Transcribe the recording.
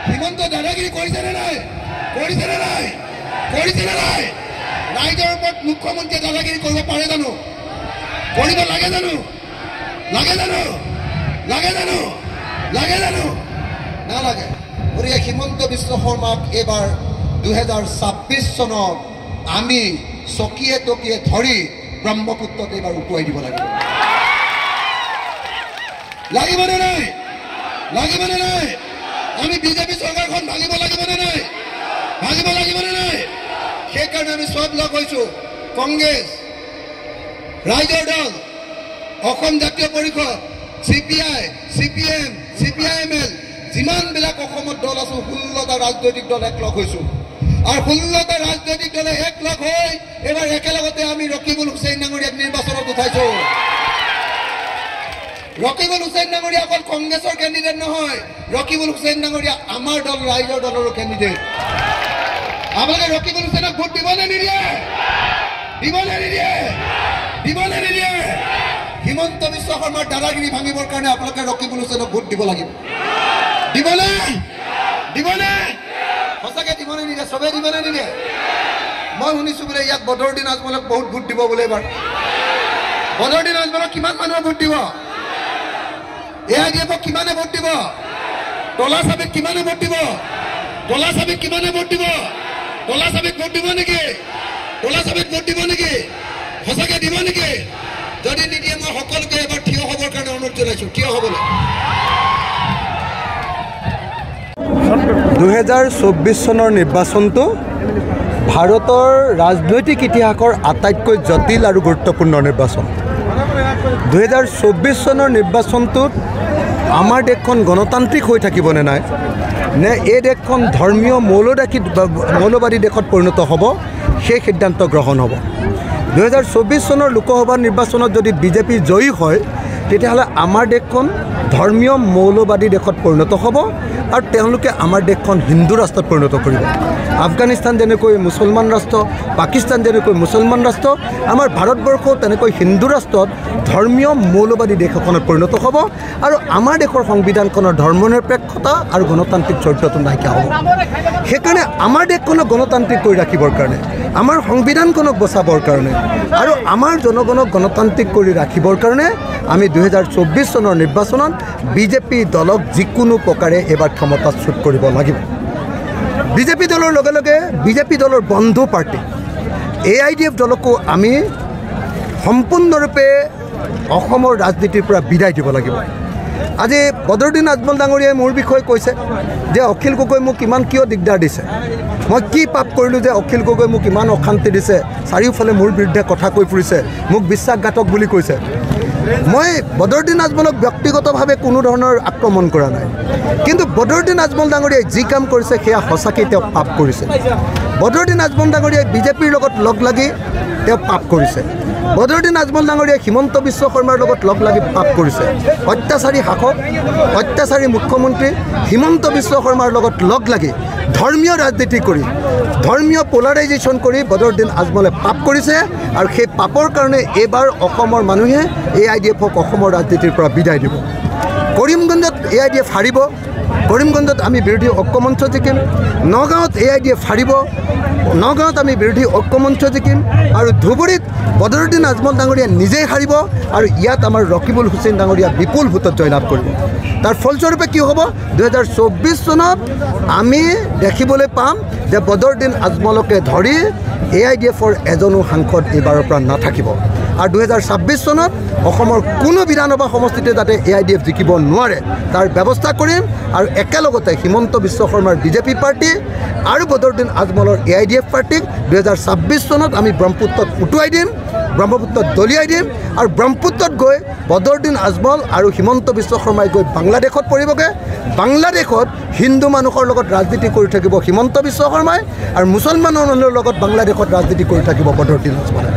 হিমন্ত দাদাগিৰি কৰিছে নে নাই? কৰিছে নে নাই? কৰিছে নে নাই? ৰাইজৰ ওপৰত মুখ্যমন্ত্ৰীয়ে দাদাগিৰি কৰিব পাৰে জানো? কৰিব লাগে জানো? লাগে জানো? লাগে জানো? লাগে জানো? নালাগে। গতিকে হিমন্ত বিশ্ব শৰ্মাক এইবাৰ 2026 চনত আমি চকীয়ে টকীয়ে ধৰি ব্ৰহ্মপুত্ৰত এইবাৰ উটুৱাই দিব লাগিব। লাগিবনে নাই? লাগিবনে নাই? আমি বিজেপি চৰকাৰখন ভাঙিব লাগিবনে নাই? ভাঙিব লাগিবনে নাই? সেইকাৰণে আমি চব লগ হৈছোঁ। কংগ্ৰেছ, ৰাইজৰ দল, অসম জাতীয় পৰিষদ, CPI, CPM, CPIML, যিমানবিলাক অসমত দল আছোঁ 16টা ৰাজনৈতিক দল একলগ হৈছোঁ। আৰু 16টা ৰাজনৈতিক দলে একলগ হৈ এইবাৰ একেলগতে আমি ৰকিবুল হুছেইন ডাঙৰীয়াক নিৰ্বাচনত উঠাইছোঁ। ৰকিবুল হুছেইন ডাঙৰীয়া অকল কংগ্ৰেছৰ কেণ্ডিডেট নহয়, ৰকিবুল হুছেইন ডাঙৰীয়া আমাৰ দল ৰাইজৰ দলৰো কেণ্ডিডেট। আপোনালোকে ৰকিবুল হুছেইনক ভোট দিবনে নিদিয়ে? দিবনে নিদিয়ে? দিবনে নিদিয়ে? হিমন্ত বিশ্ব শৰ্মাৰ দাদাগিৰি ভাঙিবৰ কাৰণে আপোনালোকে ৰকিবুল হুছেইনক ভোট দিব লাগিব। দিবনে? দিবনে? সঁচাকৈ দিবনে নিদিয়ে? চবেই দিবনে নিদিয়ে? মই শুনিছোঁ বোলে ইয়াত বদৰুদ্দিন আজমলক বহুত ভোট দিব বোলে এইবাৰ। বদৰুদ্দিন আজমলক কিমান মানুহে ভোট দিব? AIDF কিমানে ভোট দিব? তলা চাবিক কিমানে ভোট দিব? তলা চাবিক কিমানে ভোট দিব? তলা চাবিক ভোট দিব নেকি? তলা চাবিক ভোট দিব নেকি? সঁচাকৈ দিব নেকি? যদি নিদিয়ে মই সকলোকে এবাৰ থিয় হ'বৰ কাৰণে অনুৰোধ জনাইছোঁ। থিয় হ'বলৈ। 2024 চনৰ নিৰ্বাচনটো ভাৰতৰ ৰাজনৈতিক ইতিহাসৰ আটাইতকৈ জটিল আৰু গুৰুত্বপূৰ্ণ নিৰ্বাচন। 2024 চনৰ নিৰ্বাচনটোত আমাৰ দেশখন গণতান্ত্ৰিক হৈ থাকিবনে নাই, নে এই দেশখন ধৰ্মীয় মৌলবাদী দেশত পৰিণত হ'ব, সেই সিদ্ধান্ত গ্ৰহণ হ'ব। 2024 চনৰ লোকসভা নিৰ্বাচনত যদি বিজেপি জয়ী হয় তেতিয়াহ'লে আমাৰ দেশখন ধৰ্মীয় মৌলবাদী দেশত পৰিণত হ'ব আৰু তেওঁলোকে আমাৰ দেশখন হিন্দু ৰাষ্ট্ৰত পৰিণত কৰিব। আফগানিস্তান যেনেকৈ মুছলমান ৰাষ্ট্ৰ, পাকিস্তান যেনেকৈ মুছলমান ৰাষ্ট্ৰ, আমাৰ ভাৰতবৰ্ষও তেনেকৈ হিন্দু ৰাষ্ট্ৰত ধৰ্মীয় মৌলবাদী দেশ এখনত পৰিণত হ'ব আৰু আমাৰ দেশৰ সংবিধানখনৰ ধৰ্মনিৰপেক্ষতা আৰু গণতান্ত্ৰিক চৰিত্ৰটো নাইকিয়া হ'ব। সেইকাৰণে আমাৰ দেশখনক গণতান্ত্ৰিক কৰি ৰাখিবৰ কাৰণে, আমাৰ সংবিধানখনক বচাবৰ কাৰণে আৰু আমাৰ জনগণক গণতান্ত্ৰিক কৰি ৰাখিবৰ কাৰণে আমি 2024 চনৰ নিৰ্বাচনত বিজেপি দলক যিকোনো প্ৰকাৰে এবাৰ ক্ষমতাচ্যুত কৰিব লাগিব। বিজেপি দলৰ লগে লগে বিজেপি দলৰ বন্ধু পাৰ্টি AIDF দলকো আমি সম্পূৰ্ণৰূপে অসমৰ ৰাজনীতিৰ পৰা বিদায় দিব লাগিব। আজি বদৰুদ্দিন আজমল ডাঙৰীয়াই মোৰ বিষয়ে কৈছে যে অখিল গগৈ মোক ইমান কিয় দিগদাৰ দিছে, মই কি পাপ কৰিলোঁ যে অখিল গগৈ মোক ইমান অশান্তি দিছে, চাৰিওফালে মোৰ বিৰুদ্ধে কথা কৈ ফুৰিছে, মোক বিশ্বাসঘাতক বুলি কৈছে। মই বদৰুদ্দিন আজমলক ব্যক্তিগতভাৱে কোনো ধৰণৰ আক্ৰমণ কৰা নাই, কিন্তু বদৰুদ্দিন আজমল ডাঙৰীয়াই যি কাম কৰিছে সেয়া সঁচাকৈ তেওঁ পাপ কৰিছে। বদৰুদ্দিন আজমল ডাঙৰীয়াই বিজেপিৰ লগত লগ লাগি তেওঁ পাপ কৰিছে। বদৰুদ্দিন আজমল ডাঙৰীয়াই হিমন্ত বিশ্ব শৰ্মাৰ লগত লগ লাগি পাপ কৰিছে। অত্যাচাৰী শাসক, অত্যাচাৰী মুখ্যমন্ত্ৰী হিমন্ত বিশ্ব শৰ্মাৰ লগত লগ লাগি ধৰ্মীয় ৰাজনীতি কৰি, ধৰ্মীয় পলাৰাইজেশ্যন কৰি বদৰুদ্দিন আজমলে পাপ কৰিছে আৰু সেই পাপৰ কাৰণে এইবাৰ অসমৰ মানুহে AIDFক অসমৰ ৰাজনীতিৰ পৰা বিদায় দিব। কৰিমগঞ্জত AIDF হাৰিব, কৰিমগঞ্জত আমি বিৰোধী ঐক্যমঞ্চ জিকিম, নগাঁৱত AIDF হাৰিব, নগাঁৱত আমি বিৰোধী ঐক্যমঞ্চ জিকিম আৰু ধুবুৰীত বদৰুদ্দিন আজমল ডাঙৰীয়া নিজেই হাৰিব আৰু ইয়াত আমাৰ ৰকিবুল হুছেইন ডাঙৰীয়া বিপুল ভোটত জয়লাভ কৰিব। তাৰ ফলস্বৰূপে কি হ'ব, 2024 চনত আমি দেখিবলৈ পাম যে বদৰুদ্দিন আজমলকে ধৰি AIDFৰ এজনো সাংসদ এইবাৰৰ পৰা নাথাকিব আৰু 2026 চনত অসমৰ কোনো বিধানসভা সমষ্টিতে যাতে AIDF জিকিব নোৱাৰে তাৰ ব্যৱস্থা কৰিম আৰু একেলগতে হিমন্ত বিশ্ব শৰ্মাৰ বিজেপি পাৰ্টি আৰু বদৰুদ্দিন আজমলৰ AIDF পাৰ্টিক 2026 চনত আমি ব্ৰহ্মপুত্ৰত উটুৱাই দিম, ব্ৰহ্মপুত্ৰত দলিয়াই দিম আৰু ব্ৰহ্মপুত্ৰত গৈ বদৰুদ্দিন আজমল আৰু হিমন্ত বিশ্ব শৰ্মাই গৈ বাংলাদেশত পৰিবগৈ। বাংলাদেশত হিন্দু মানুহৰ লগত ৰাজনীতি কৰি থাকিব হিমন্ত বিশ্ব শৰ্মাই আৰু মুছলমান মানুহৰ লগত বাংলাদেশত ৰাজনীতি কৰি থাকিব বদৰুদ্দিন আজমলে।